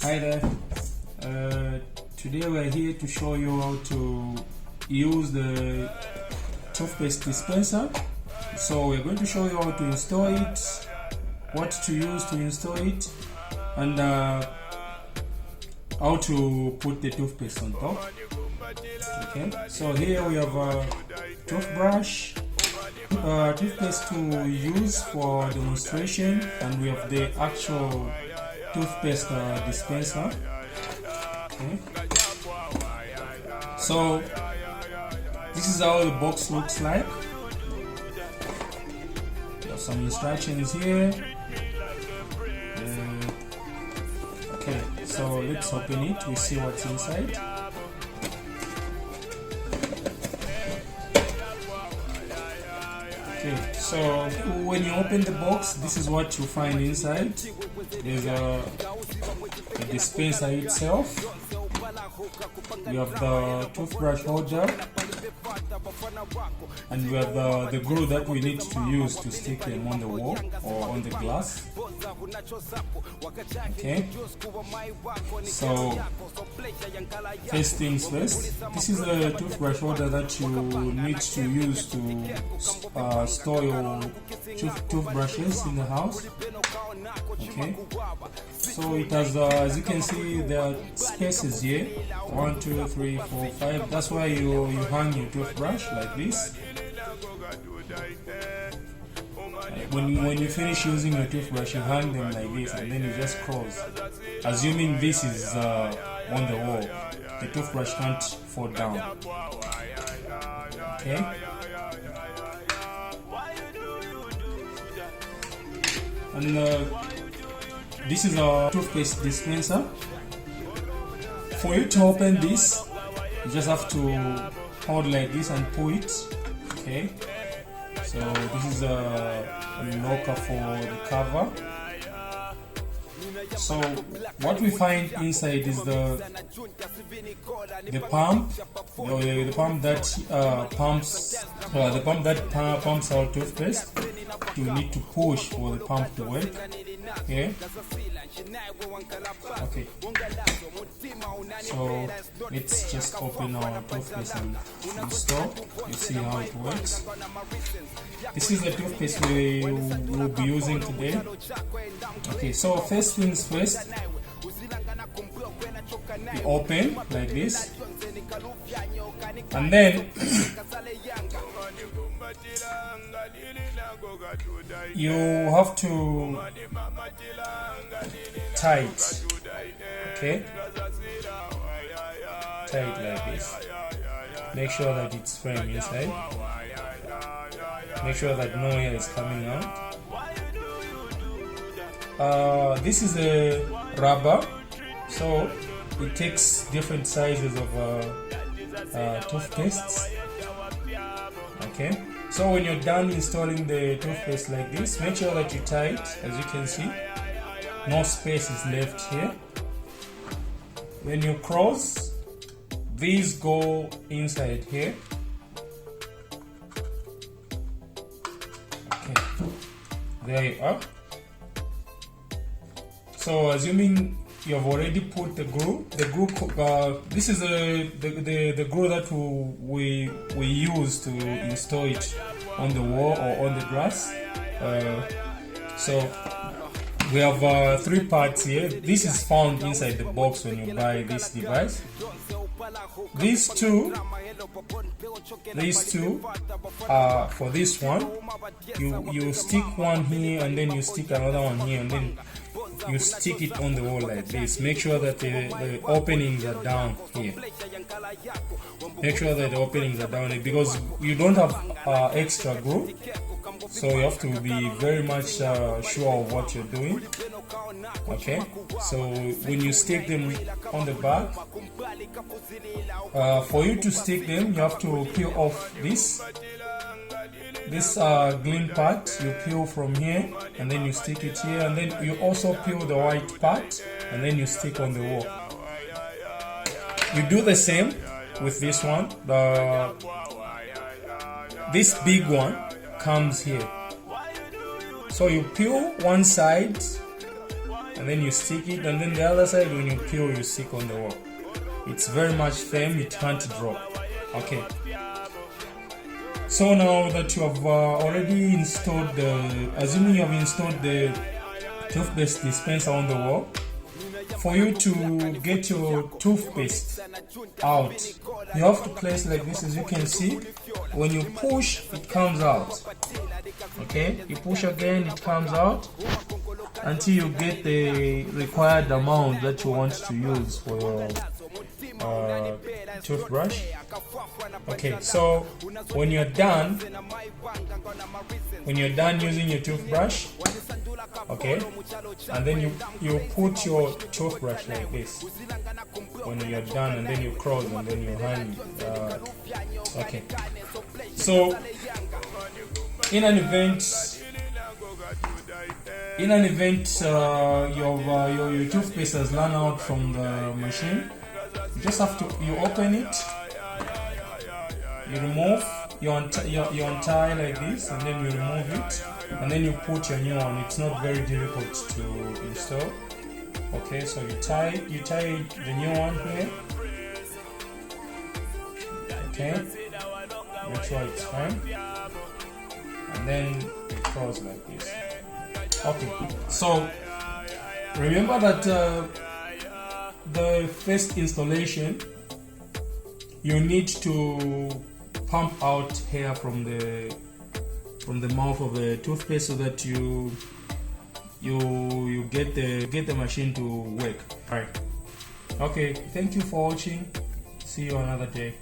Hi there. Today we are here to show you how to use the toothpaste dispenser. So we're going to show you how to install it, what to use to install it, and how to put the toothpaste on top. Okay, so here we have a toothbrush, toothpaste to use for demonstration, and we have the actual toothpaste dispenser. Okay. So this is how the box looks like. There are some instructions here. Okay, so let's open it. We see what's inside. Okay, so when you open the box, this is what you find inside. There's a dispenser itself. We have the toothbrush holder, and we have the glue that we need to use to stick them on the wall or on the glass. Okay, so first things first, this is a toothbrush holder that you need to use to store your toothbrushes in the house. Okay, so it has as you can see, there are spaces here, 1 2 3 4 5. That's why you hang your toothbrush like this. When you finish using your toothbrush, you hang them like this, and then you just close, assuming this is on the wall. The toothbrush can't fall down. Okay, and this is a toothpaste dispenser. For you to open this, you just have to hold like this and pull it. Okay, so this is a locker for the cover. So what we find inside is the pump, the pump that pumps our toothpaste. You need to push for the pump to work. Okay. Okay. So let's just open our toothpaste and install. You see how it works. This is the toothpaste we will be using today. Okay, so first things first, you open like this, and then you have to tie it. Okay, tie it like this. Make sure that it's firm inside. Make sure that no air is coming out. This is a rubber, so it takes different sizes of toothpastes. Okay, so when you're done installing the toothpaste like this, make sure that you tie it. As you can see, no space is left here. When you cross, these go inside here. Okay, there you are. So assuming you have already put the glue, this is the glue that we use to install it on the wall or on the glass. So we have 3 parts here. This is found inside the box when you buy this device. These two are for this one. You stick one here, and then you stick another one here, and then you stick it on the wall like this. Make sure that the openings are down here. Make sure that the openings are down here, because you don't have extra glue, so you have to be very much sure of what you're doing. Okay, so when you stick them on the back, for you to stick them, you have to peel off this green part. You peel from here, and then you stick it here, and then you also peel the white part, and then you stick on the wall. You do the same with this one. This big one comes here, so you peel one side and then you stick it, and then the other side when you peel you stick on the wall. It's very much firm, it can't drop. Okay, so now that you have already installed assuming you have installed the toothpaste dispenser on the wall, for you to get your toothpaste out, you have to place like this. As you can see, when you push, it comes out. Okay, you push again, it comes out until you get the required amount that you want to use for your toothbrush. Okay, so when you're done using your toothbrush, okay, and then you put your toothbrush like this when you're done, and then you cross, and then you hand okay. So in an event your toothpaste has run out from the machine, you just have to open it, you remove, you untie like this, and then you remove it, and then you put your new one. It's not very difficult to install. Okay, so you tie the new one here. Okay, make sure it's fine, and then it goes like this. Okay, so remember that the first installation you need to pump out hair from the mouth of the toothpaste so that you get the machine to work. Right. Okay, thank you for watching. See you another day.